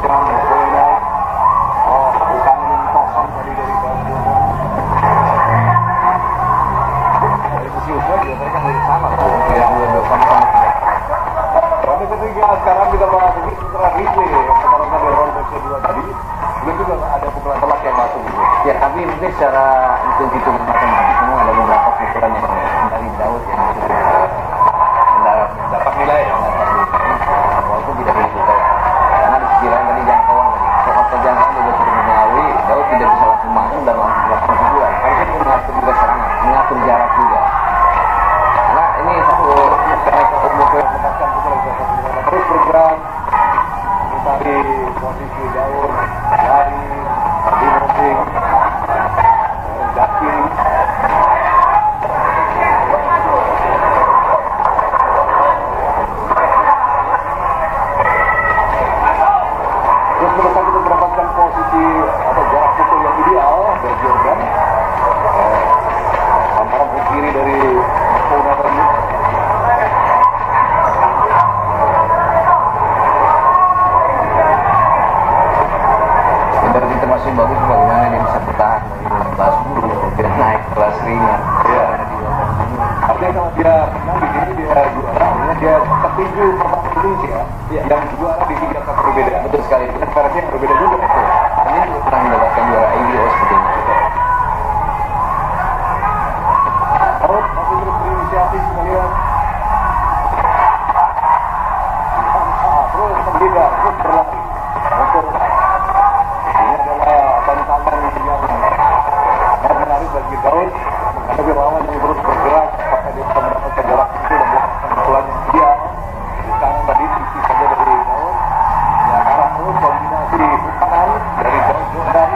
Jordan, Mokoena, bukan Thompson tadi dari Barcelona. Dari sisi usia juga mereka hampir sama, yang sama-sama. Ronde ketiga sekarang kita bahas ini setelah replay sekarang dari ronde kedua tadi belum juga ada pukulan telak yang masuk gitu. Ya tapi mungkin secara hitung matematik semua ada beberapa pukulan yang dari Daud yang dapat nilai ya. Walaupun tidak begitu baik. Karena di sisi lain tadi jangkauan tadi soal terjangkauan juga sudah mengetahui Daud tidak bisa langsung masuk dan langsung melakukan pukulan. Harusnya mengatur juga serangan, mengatur jarak juga. Karena ini satu mendapatkan pukulan terus bergerak mencari posisi Daud lari di moving Jaki terus berusaha kita mendapatkan posisi atau jarak pukul yang ideal dari Jordan antara pukul kiri dari Mokoena tadi. masih bagus bagaimana dia bisa bertahan dari kelas dulu dia naik kelas ringan ya. Artinya kalau dia menang di sini dia juara, dia tertinju pertama Indonesia yang juara di 3 kata berbeda. Betul sekali, itu versi yang berbeda juga. Ini juga pernah mendapatkan juara IBO seperti ini. Harus masih terus berinisiatif kita lihat. Terus menghindar, terus berlari. Ini adalah tantangan yang menarik bagi Daud menghadapi lawan yang terus bergerak. Apakah dia bisa mendapatkan jarak itu dan melakukan pukulan yang ideal. Sekarang tadi sisi saja dari Daud. Ya arah terus kombinasi pukulan dari Daud Jordan.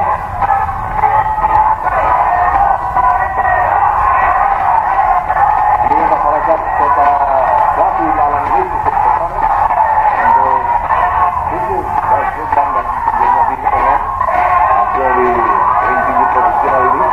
Ini masyarakat kota Batu Malang ini cukup besar untuk dukung Daud Jordan dan sebelumnya Bintang hasil di ring tinggi profesional ini.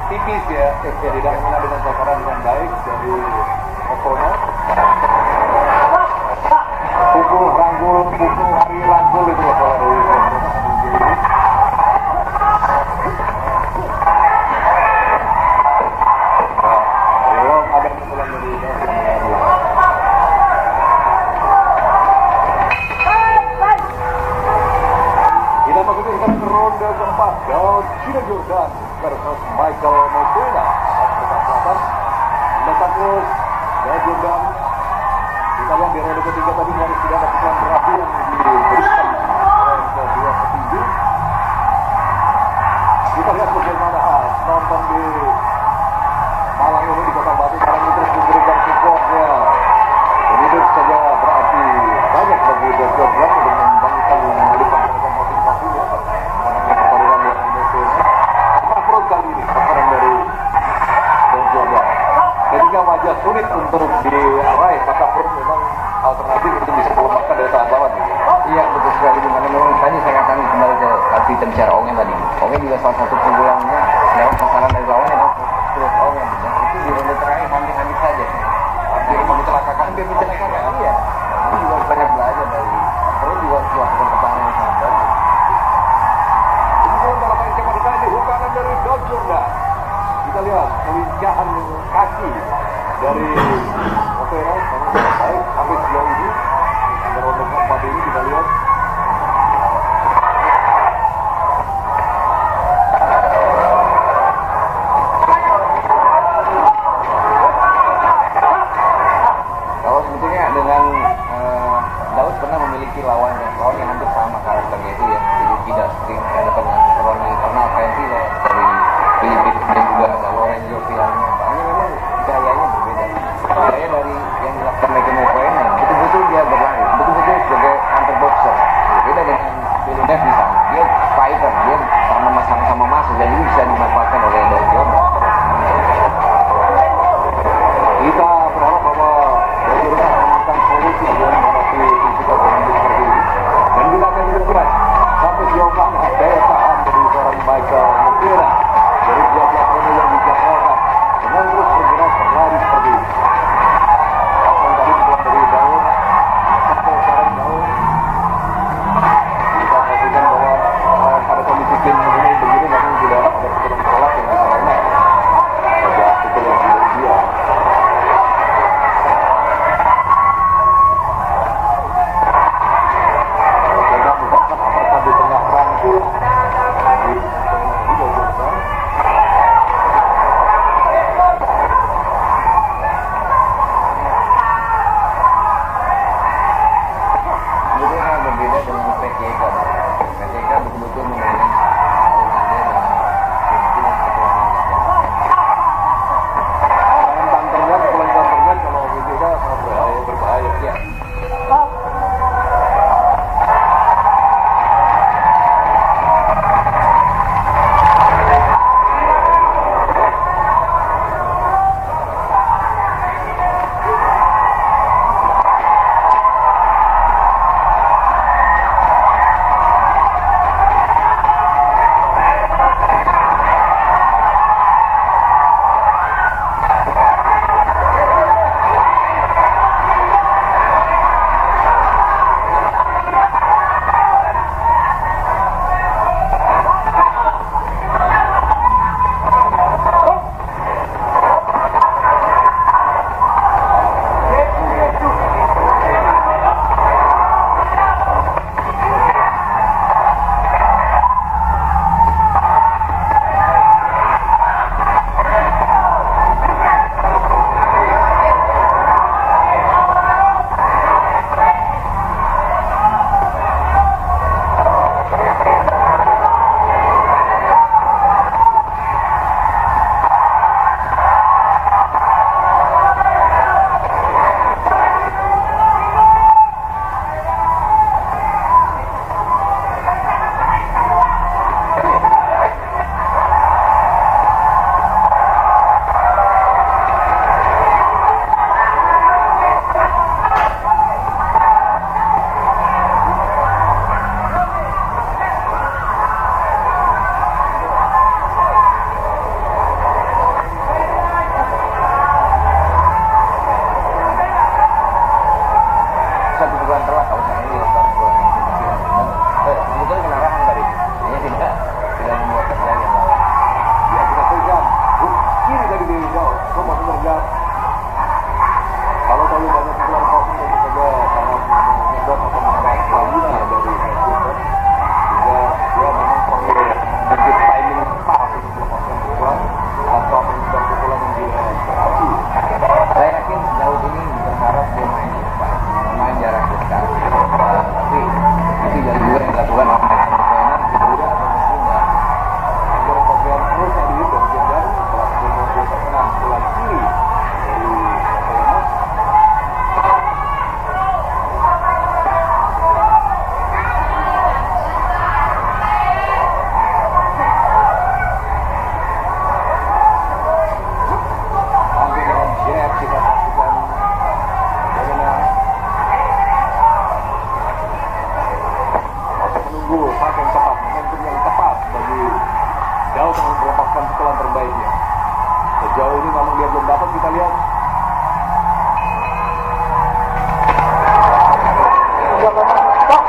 Tipis ya, tidak mengenal dengan sasaran dengan baik dari Mokoena. Pukul ranggul, pukul hari ranggul itu kalau dari Mokoena. Belum ada pukulan dari kita masuk ke ronde keempat. Daud Jordan versus Michael Mokoena. Afrika Selatan. Letakos Daud Jordan. Kita lihat di ronde ketiga tadi harus tidak ada pukulan terakhir yang diberikan oleh kedua petinju. Kita lihat bagaimana nonton di Malang ini di Kota Batu sekarang ini terus memberikan supportnya. Ini terus saja berarti banyak bagi Daud Jordan untuk membangkitkan dan mengalihkan mereka motivasinya. Pertarungan yang Mokoena. Approach kali ini pertarungan dari Daud Jordan. Ketika wajah sulit untuk diraih, maka approach memang alternatif untuk bisa melemahkan dari tahan lawan. Iya betul sekali, dimana memang tadi saya katakan kembali ke kapiten bicara Ongen tadi. Ongen juga salah satu pukulannya lewat sasaran dari lawan adalah terus Ongen. Dan itu di ronde terakhir hampir saja. Hampir mencelakakan. Iya. Itu juga banyak belajar dari. Terus juga melakukan pertahanan yang sangat bagus. Kemudian dalam main cepat kita ini hukuman dari Daud Jordan. Kita lihat kelincahan kaki dari Mokoena sangat baik sampai sejauh ini. Pada ronde keempat ini kita lihat. Kalau sebetulnya dengan Daud pernah memiliki lawan yang hampir sama karakternya itu ya, jadi tidak seperti hadapan dengan Ronnie Internal Ventilo dari Filipina dan juga ada Lorenzo Villani. Ini memang gayanya berbeda. Gaya dari yang dilakukan Michael Mokoena betul-betul dia berlari, betul-betul sebagai hunter boxer. Berbeda dengan Villeneuve misalnya, dia fighter, dia sama-sama masuk dan ini bisa dimanfaatkan oleh Daud Jordan. Kita berharap bahwa Daud Jordan akan menemukan solusi yang menghadapi fisika seperti ini. berbeda dengan PTK. PTK betul-betul memanage lawannya dengan pimpinan ketuaan. Tanternya, pukulan tanternya kalau BJK sangat berbahaya. Ya. Sejauh ini namun dia belum dapat, kita lihat.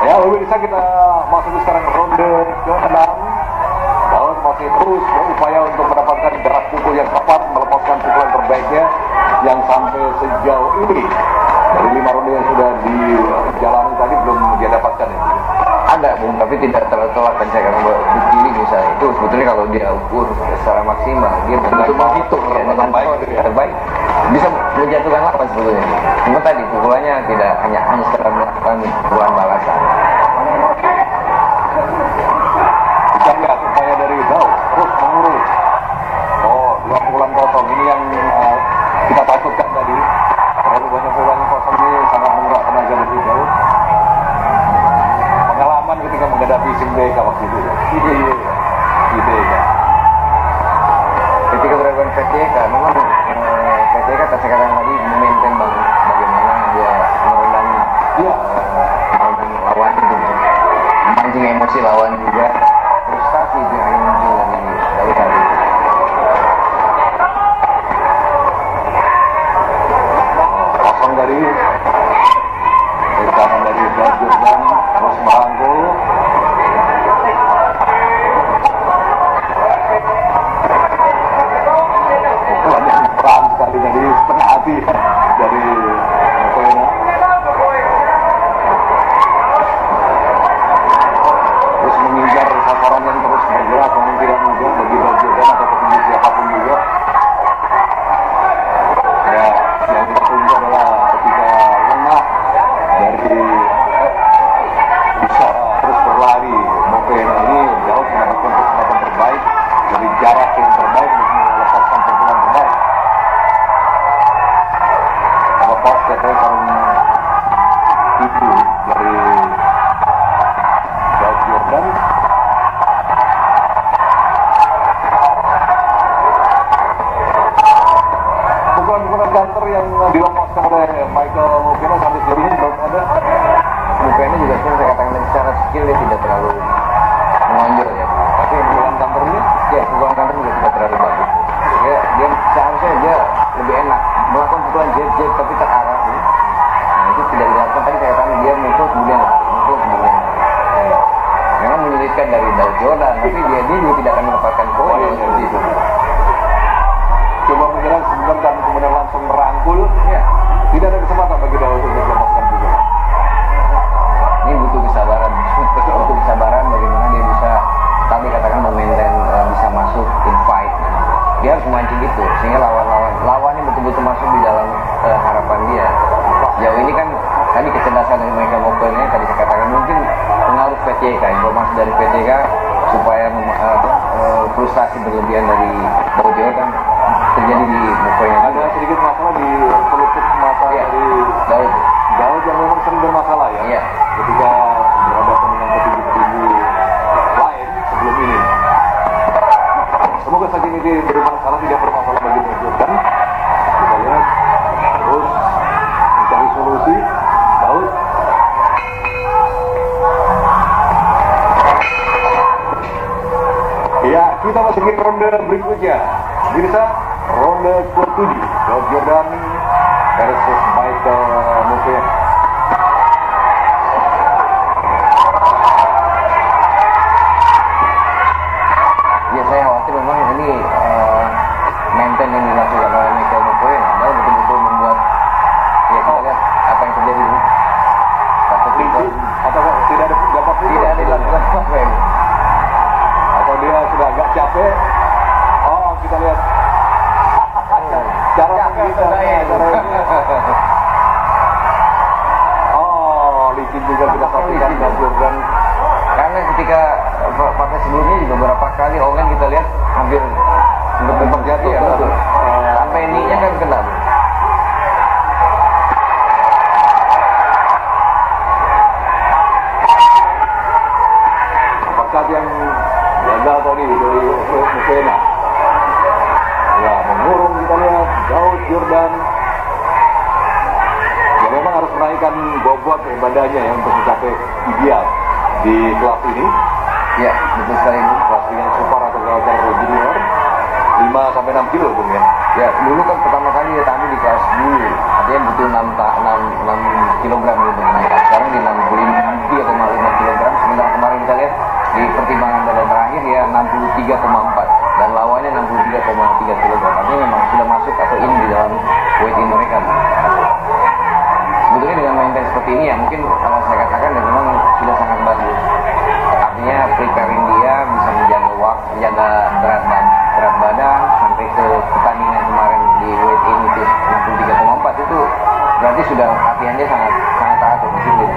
Ya, pemirsa, kita masuk sekarang ronde ke-6. Daud masih terus berupaya untuk mendapatkan jarak pukul yang tepat, melepaskan pukulan terbaiknya yang sampai sejauh ini dari 5 ronde yang sudah dijalani tadi belum dia dapatkan itu. Ada Bung, tapi tidak terlalu telat kan saya karena bukti ini misalnya itu sebetulnya kalau dia ukur secara maksimal dia betul menghitung ya, dengan terbaik bisa menjatuhkan lawan sebetulnya. Cuma tadi pukulannya tidak hanya sekedar melakukan pukulan balasan. Bisa lihat upaya dari Daud terus mengurus. Oh, 2 pukulan kosong ini yang kita takutkan tadi. Terlalu banyak pukulan kosong ini sangat menguras tenaga dari Daud. Pengalaman ketika menghadapi Sim BK waktu itu. Idenya. Ketika berhadapan PTK, memang PTK sekarang lagi memaintain bagaimana dia meredam lawan itu, memancing emosi lawan juga, frustasi itu yang muncul dari tadi. Kosong dari kanan dari Jordan terus merangkul. Pukulan yang peran sekali dari setengah hati dari Koena. Terus mengincar Walaupun saya katakan dari secara skill dia tidak terlalu menonjol ya, tapi pukulan counternya, ya pukulan counter juga tidak terlalu bagus. Dia seharusnya dia lebih enak melakukan pukulan jab tapi terarah. Nah itu tidak dilakukan. Tadi saya katakan dia mukul kemudian lari. Memang menyulitkan dari Daud Jordan, tapi dia juga tidak akan mendapatkan poin seperti itu. Coba menyerang sebentar dan kemudian langsung merangkul. Ya. Tidak ada kesempatan bagi Daud untuk melepaskan juga. Ini butuh kesabaran, butuh kesabaran bagaimana dia bisa tadi katakan memaintain bisa masuk in fight. Dia harus memancing itu sehingga lawannya betul-betul masuk di dalam harapan dia. Sejauh ini kan tadi kecerdasan dari mereka mobilnya tadi saya katakan mungkin pengaruh PTK, informasi dari PTK supaya frustasi berlebihan dari Daud Jordan terjadi di mobilnya. Ada sedikit masalah di pelupuk mata dari Daud yang memang sering bermasalah ya. Iya. Ketika berhadapan dengan petinju-petinju lain sebelum ini. Semoga saja ini bermasalah, tidak bermasalah bagi Daud Jordan. Kita lihat terus mencari solusi. Daud. Ya, kita masukin ronde berikutnya. Bisa ronde ke-7. Daud Jordan versus Michael Mokoena. Ya saya khawatir memang ini maintain yang dilakukan oleh Michael Mokoena adalah betul-betul membuat ya kita lihat apa yang terjadi ini. Atau tidak ada dapat Tidak ada dilakukan apa ya. atau dia sudah agak capek. Oh, kita lihat cara oh, licin juga kita saksikan Daud Jordan. Karena ketika partai sebelumnya juga beberapa kali Owen kita lihat hampir jatuh ya, sampai ininya kan kena. Apakah yang gagal tadi dari Mokoena? Ya, mengurung kita lihat Daud Jordan. Ya memang harus menaikkan bobot badannya ya untuk mencapai ideal di kelas ini. Ya, betul sekali ini. Kelas yang super atau galter junior 5 sampai 6 kilo Bung ya. Ya, dulu kan pertama kali dia tampil di kelas dulu. Artinya butuh 6 kg gitu. Nah, sekarang di 63,5 kg. Sementara kemarin kita lihat di pertimbangan pada terakhir ya 63,4 dan lawannya 63,3 kg. Artinya memang sudah masuk atau in di dalam weight in mereka. Sebetulnya dengan maintain seperti ini ya mungkin kalau saya katakan ya memang sudah sangat bagus. Artinya preparing dia bisa menjaga waktu, menjaga berat badan sampai ke pertandingan kemarin di weight in itu 63,4 itu berarti sudah latihannya sangat teratur disiplin.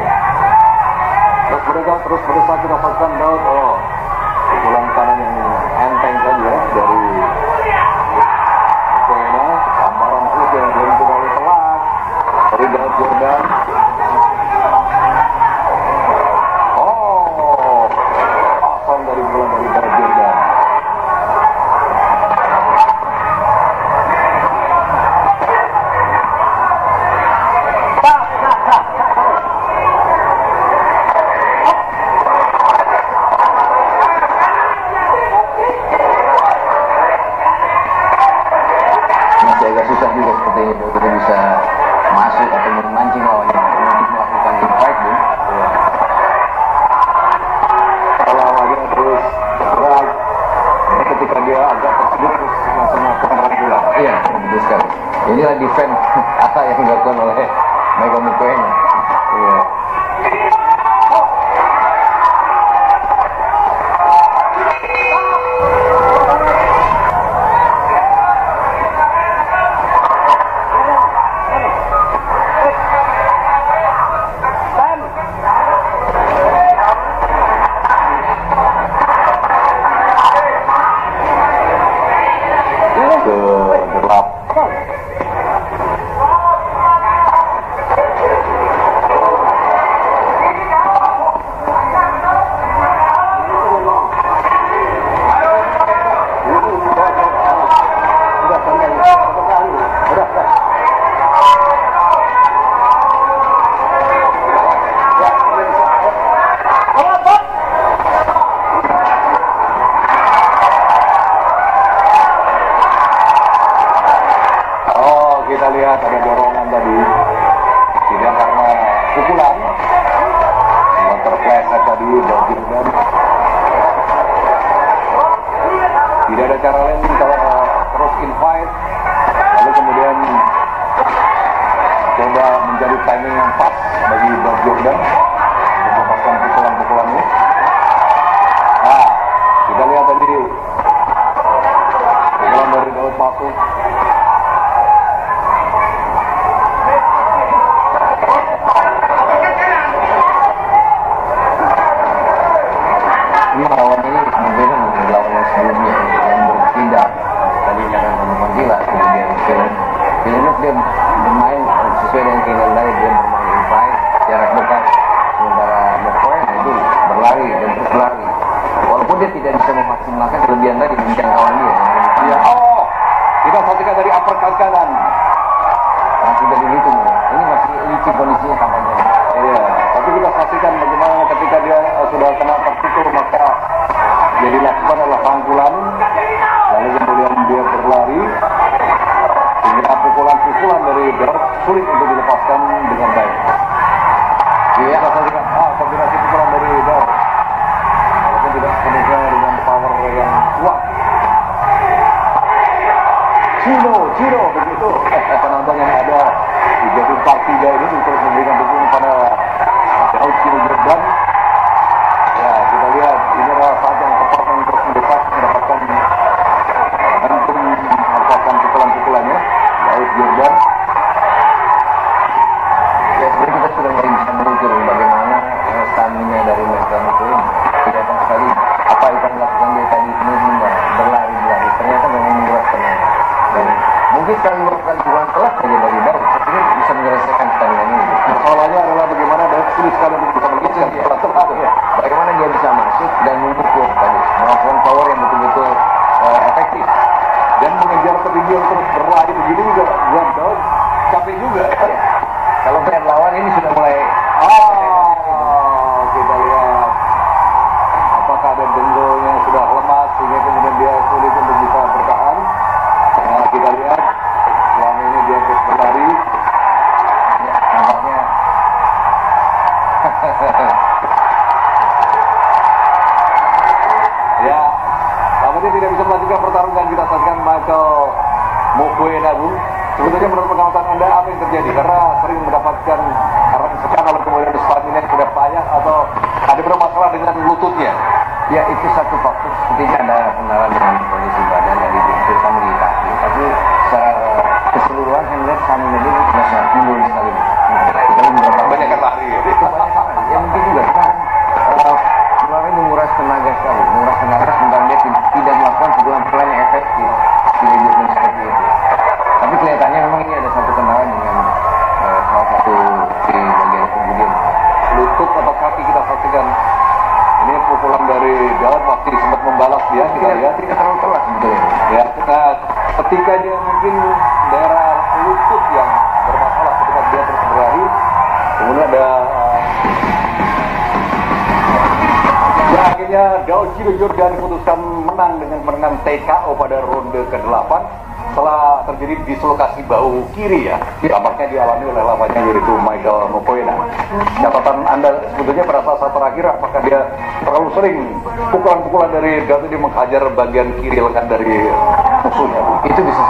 Terus mereka terus berusaha kita saksikan Daud. Oh, pukulan kanan yang enteng saja dari Mokoena. Gambaran pun yang belum terlalu telat dari Daud Jordan. Oh, pasang dari pukulan dari Daud Jordan. Masih agak susah juga seperti itu kita bisa masuk atau memancing lawannya untuk melakukan fight pun. Lawannya terus gerak. Ketika dia agak terkejut terus langsung melakukan rangkulan. Iya, betul sekali. Inilah defense apa yang dilakukan oleh Michael Mokoena. Iya. Karelen terus invite, lalu kemudian coba menjadi timing yang pas bagi Daud Jordan untuk melepaskan pukulan-pukulan ini. Nah, kita lihat tadi pukulan dari Daud masuk. Ini lawan ini berbeda dengan lawan yang sebelumnya yang berpindah. Tadi karena teman gila, kemudian Villeneuve dia bermain sesuai dengan keinginan dari dia bermain inside jarak dekat, sementara McCoy itu berlari dan terus berlari. Walaupun dia tidak bisa memaksimalkan kelebihan tadi di jangkauan dia. Ya, kita saksikan dari uppercut kanan. Masih dari itu, ini masih licin kondisinya kampanye. Iya, tapi kita saksikan bagaimana ketika dia sudah kena terpukul maka dia dilakukan adalah rangkulan, lalu kemudian dia berlari sehingga pukulan-pukulan dari Daud sulit untuk dilepaskan dengan baik. Iya, kita saksikan kombinasi pukulan dari Daud, walaupun tidak sepenuhnya dengan power yang kuat. Ciro begitu penonton yang ada di Jatim Park 3 ini untuk memberikan dukungan pada Daud Ciro Jordan. Ya, kita lihat ini adalah saat yang tepat untuk mendesak mendapatkan momentum melepaskan pukulan-pukulannya Daud Jordan. Ya, sebenarnya kita sudah mulai bisa mengukur bagaimana stamina dari mereka itu kelihatan sekali apa yang dilakukan dia tadi ini berlari. Ternyata memang menguras tenaga. Dan mungkin sekali melakukan pukulan telak saja dari Daud, saya pikir bisa menyelesaikan pertandingan ini. Masalahnya adalah bagaimana Daud sulit sekali untuk bisa mengejar secara tepat. Bagaimana dia bisa masuk dan memukul tadi, melakukan power yang betul-betul efektif. Dan mengejar ketinggian terus berlari begitu juga buat Daud capek juga. Kalau melihat lawan ini sudah mulai kita lihat apakah ada dengkulnya sudah lemas sehingga kemudian dia sulit untuk bisa bertahan. Nah, kita lihat selama ini dia terus berlari. ya, nampaknya Ya, namun dia tidak bisa melanjutkan pertarungan. Kita saksikan Michael Mokoena, Bung. Sebetulnya menurut pengamatan Anda apa yang terjadi? Karena sering mendapatkan rangsangan lalu kemudian stamina yang sudah payah atau ada bermasalah dengan lututnya. ya itu satu faktor, sepertinya ada kendala dengan kondisi badan dari terutama di kaki. Tapi secara keseluruhan saya melihat stamina ini sudah sangat menurun sekali. Kita beberapa Banyak yang lari. ya mungkin juga karena kemarin menguras tenaga sekali, sementara dia tidak melakukan pukulan-pukulan yang efektif di lingkungan seperti itu. Tapi kelihatannya memang ini ada satu kendala dengan salah satu di bagian kemudian Lutut atau kaki kita saksikan. Ini pukulan dari Daud masih sempat membalas dia. Kita lihat tidak terlalu telat sebetulnya. ya, ketika dia mungkin daerah lutut yang bermasalah ketika dia terus berlari, kemudian ada ya akhirnya Daud Ciro Jordan diputuskan menang dengan menang TKO pada ronde ke-8 setelah terjadi dislokasi bahu kiri ya. Tampaknya dialami oleh lawannya yaitu Michael Mokoena. Catatan Anda sebetulnya pada saat terakhir apakah dia terlalu sering pukulan-pukulan dari Daud ini menghajar bagian kiri lengan dari musuhnya? Itu bisa